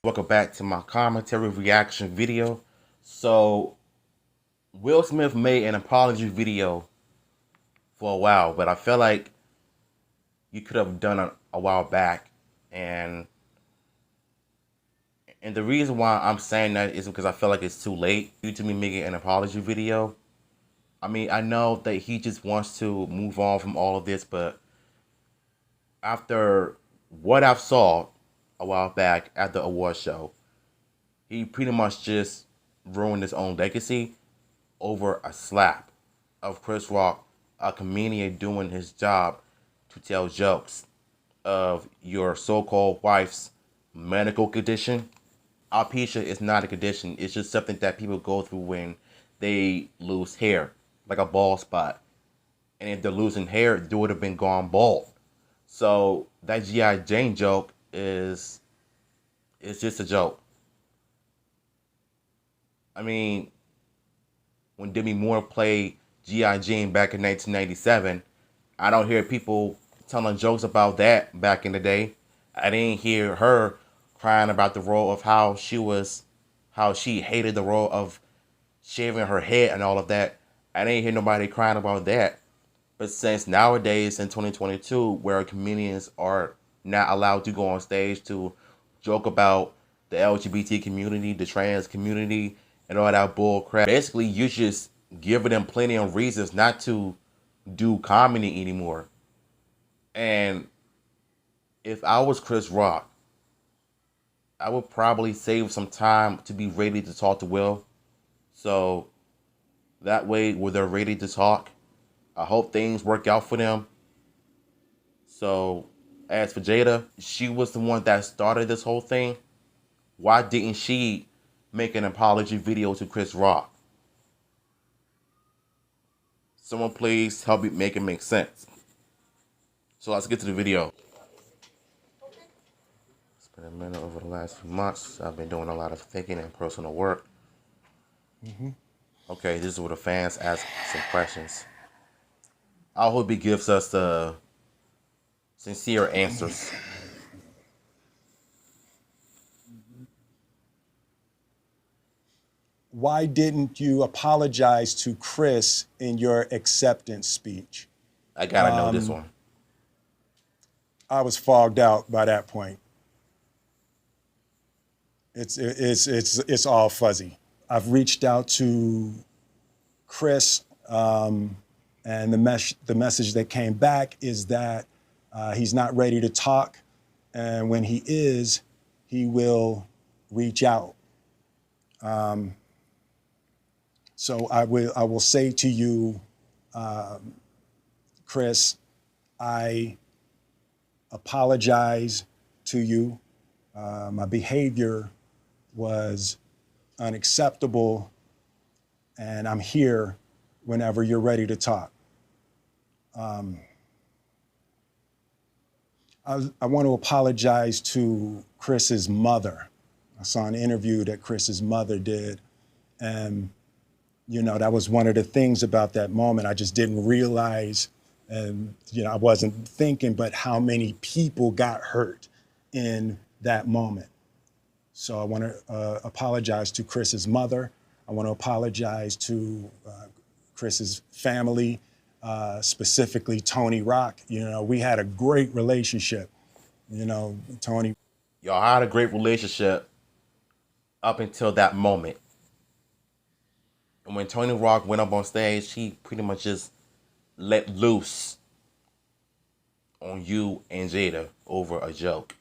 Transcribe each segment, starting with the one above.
Welcome back to my commentary reaction video. So, Will Smith made an apology video for a while, but I feel like you could have done it a while back. And the reason why I'm saying that is because I feel like it's too late due to me making an apology video. I mean, I know that he just wants to move on from all of this, but after what I've saw a while back at the award show, he pretty much just ruined his own legacy over a slap of Chris Rock, a comedian doing his job to tell jokes of your so-called wife's medical condition. Alopecia is not a condition. It's just something that people go through when they lose hair, like a bald spot. And if they're losing hair, they would have been gone bald. So that G.I. Jane joke is just a joke. I mean, when Demi Moore played G.I. Jane back in 1997, I don't hear people telling jokes about that back in the day. I didn't hear her crying about the role of how she hated the role of shaving her head and all of that. I didn't hear nobody crying about that. But since nowadays in 2022, where comedians are not allowed to go on stage to joke about the LGBT community, the trans community, and all that bull crap, basically you just giving them plenty of reasons not to do comedy anymore. And if I was Chris Rock, I would probably save some time to be ready to talk to Will. So that way, when they're ready to talk, I hope things work out for them. So as for Jada, she was the one that started this whole thing. Why didn't she make an apology video to Chris Rock? Someone please help me make it make sense. So let's get to the video. It's been a minute over the last few months. I've been doing a lot of thinking and personal work. Okay, this is where the fans ask some questions. I hope he gives us the sincere answers. Why didn't you apologize to Chris in your acceptance speech? I gotta know this one. I was fogged out by that point. It's all fuzzy. I've reached out to Chris, and the message that came back is that he's not ready to talk, and when he is, he will reach out. So I will say to you, Chris, I apologize to you. My behavior was unacceptable, and I'm here whenever you're ready to talk. I want to apologize to Chris's mother. I saw an interview that Chris's mother did, and that was one of the things about that moment. I just didn't realize, and I wasn't thinking, but how many people got hurt in that moment. So I want to apologize to Chris's mother. I want to apologize to Chris's family, specifically Tony Rock. We had a great relationship. Tony. Y'all had a great relationship up until that moment. And when Tony Rock went up on stage, he pretty much just let loose on you and Jada over a joke.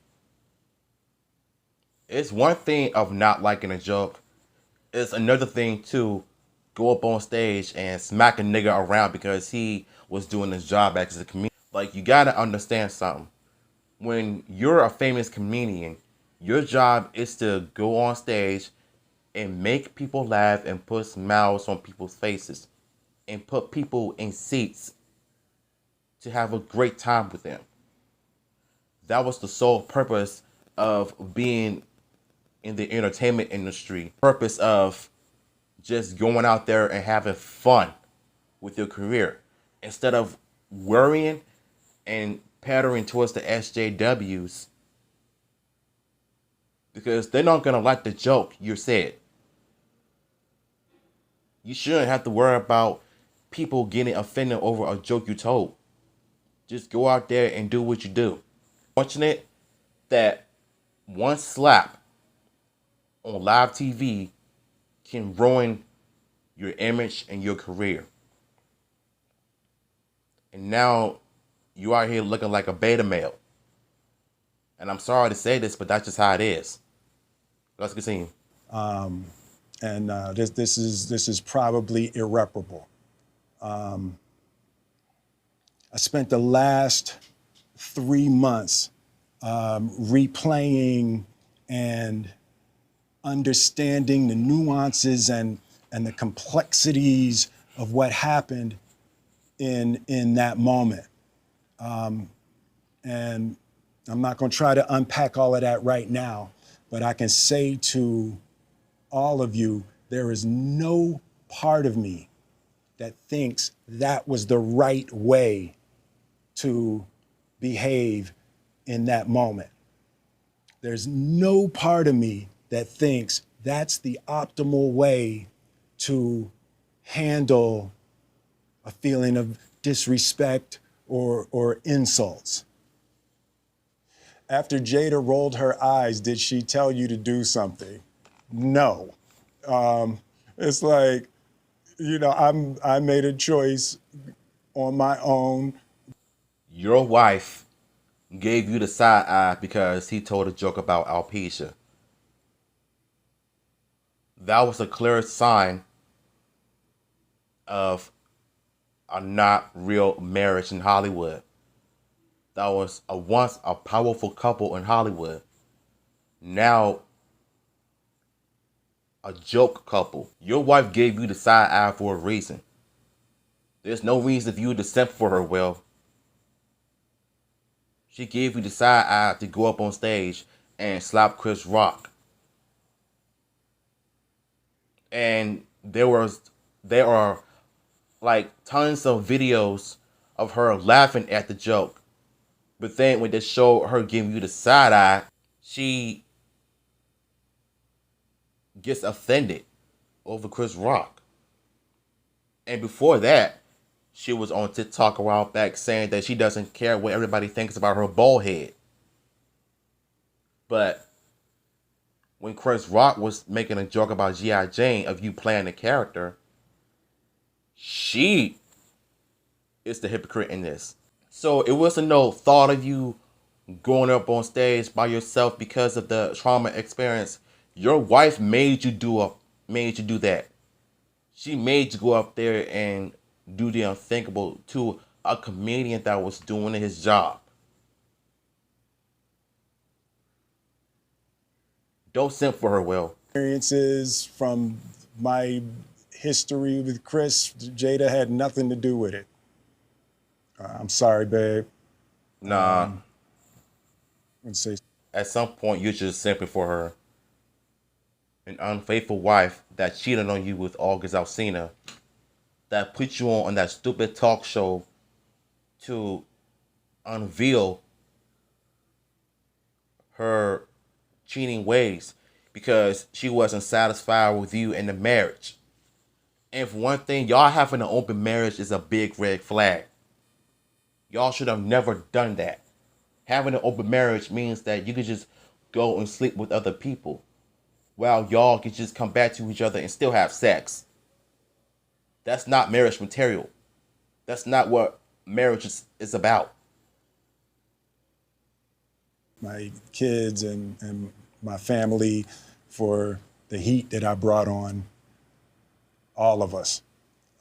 It's one thing of not liking a joke. It's another thing to go up on stage and smack a nigga around because he was doing his job as a comedian. Like, you gotta understand something. When you're a famous comedian, your job is to go on stage and make people laugh and put smiles on people's faces and put people in seats to have a great time with them. That was the sole purpose of being in the entertainment industry. Purpose of just going out there and having fun with your career instead of worrying and pattering towards the SJWs because they're not gonna like the joke you said. You shouldn't have to worry about people getting offended over a joke you told. Just go out there and do what you do. Fortunate that one slap on live TV can ruin your image and your career. And now you out here looking like a beta male. And I'm sorry to say this, but that's just how it is. Let's continue. And this is probably irreparable. I spent the last 3 months replaying and understanding the nuances and the complexities of what happened in that moment. And I'm not going to try to unpack all of that right now, but I can say to all of you, there is no part of me that thinks that was the right way to behave in that moment. There's no part of me that thinks that's the optimal way to handle a feeling of disrespect or insults. After Jada rolled her eyes, did she tell you to do something? No. It's like, I made a choice on my own. Your wife gave you the side eye because he told a joke about alopecia. That was a clear sign of a not real marriage in Hollywood. That was once a powerful couple in Hollywood. Now, a joke couple. Your wife gave you the side eye for a reason. There's no reason for you to simp for her, Will. She gave you the side eye to go up on stage and slap Chris Rock. And there are like tons of videos of her laughing at the joke. But then when they show her giving you the side eye, she gets offended over Chris Rock. And before that, she was on TikTok a while back saying that she doesn't care what everybody thinks about her bald head. But when Chris Rock was making a joke about G.I. Jane of you playing the character, she is the hypocrite in this. So it wasn't no thought of you going up on stage by yourself because of the trauma experience. Your wife made you do that. She made you go up there and do the unthinkable to a comedian that was doing his job. Don't simp for her, Will. Experiences from my history with Chris, Jada had nothing to do with it. I'm sorry, babe. Nah. Let's say At some point, you're just simping for her. An unfaithful wife that cheated on you with August Alsina, that put you on that stupid talk show to unveil her cheating ways because she wasn't satisfied with you in the marriage. And for one thing, y'all having an open marriage is a big red flag. Y'all should have never done that. Having an open marriage means that you could just go and sleep with other people while y'all can just come back to each other and still have sex. That's not marriage material. That's not what marriage is about. my kids and my family for the heat that I brought on all of us.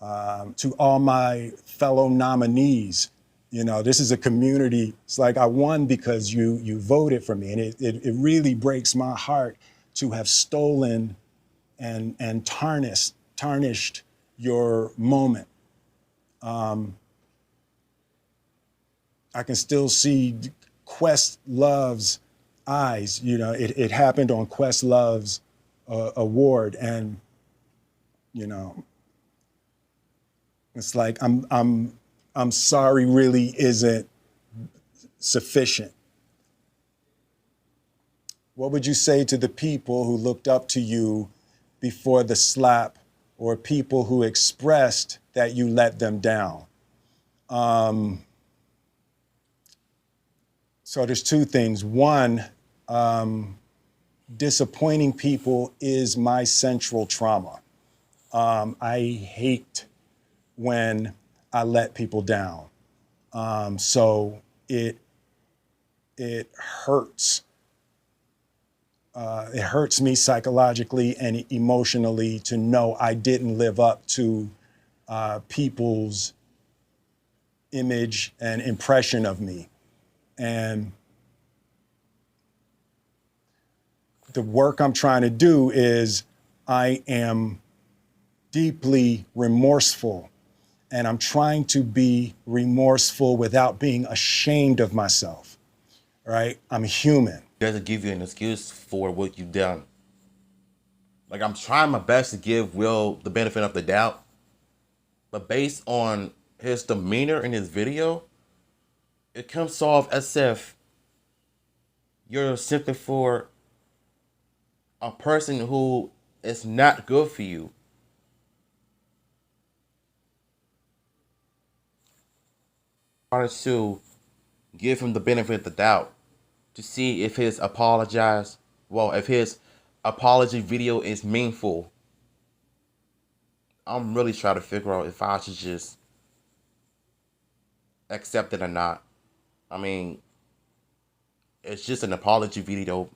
To all my fellow nominees, this is a community. It's like I won because you voted for me. And it really breaks my heart to have stolen and tarnished your moment. I can still see Questlove's eyes. It happened on Questlove's award, and it's like I'm sorry really isn't sufficient. What would you say to the people who looked up to you before the slap, or people who expressed that you let them down? So there's two things. One, disappointing people is my central trauma. I hate when I let people down. So it hurts. It hurts me psychologically and emotionally to know I didn't live up to people's image and impression of me. And the work I'm trying to do is I am deeply remorseful, and I'm trying to be remorseful without being ashamed of myself, right? I'm human. Doesn't give you an excuse for what you've done. Like, I'm trying my best to give Will the benefit of the doubt, but based on his demeanor in his video, it comes off as if you're simply for a person who is not good for you. I wanted to give him the benefit of the doubt to see if his if his apology video is meaningful. I'm really trying to figure out if I should just accept it or not. I mean, it's just an apology video.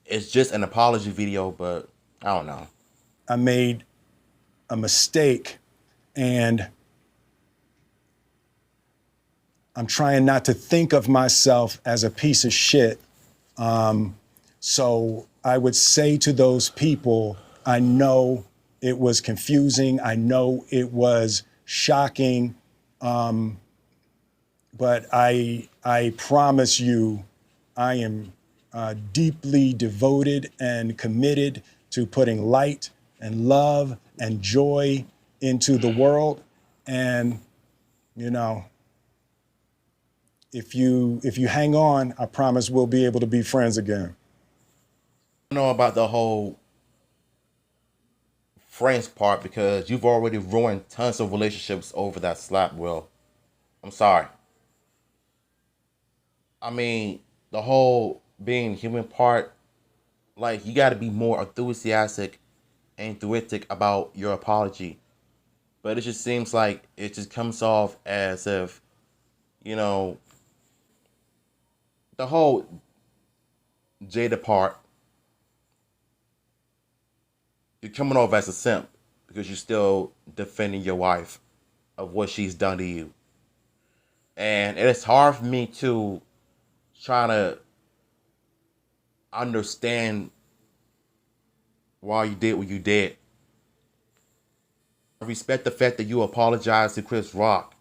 It's just an apology video, but I don't know. I made a mistake, and I'm trying not to think of myself as a piece of shit. So I would say to those people, I know it was confusing. I know it was shocking. But I promise you, I am deeply devoted and committed to putting light and love and joy into the world. And, you know, if you hang on, I promise we'll be able to be friends again. I don't know about the whole friends part because you've already ruined tons of relationships over that slap, Will. I'm sorry. I mean, the whole being human part, like, you got to be more enthusiastic and enthusiastic about your apology. But it just seems like it just comes off as if, you know, the whole Jada part, you're coming off as a simp because you're still defending your wife of what she's done to you. And it's hard for me to try to understand why you did what you did. I respect the fact that you apologized to Chris Rock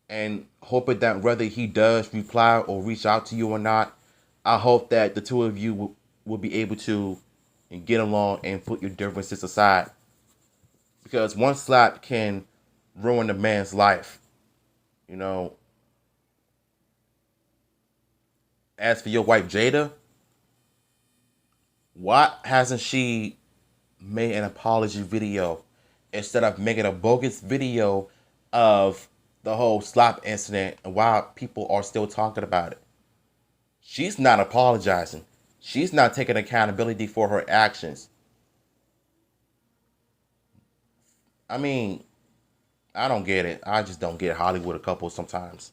and hoping that whether he does reply or reach out to you or not, I hope that the two of you will be able to get along and put your differences aside. Because one slap can ruin a man's life. You know, as for your wife Jada, why hasn't she made an apology video instead of making a bogus video of the whole slap incident and why people are still talking about it? She's not apologizing. She's not taking accountability for her actions. I mean, I don't get it. I just don't get Hollywood a couple sometimes.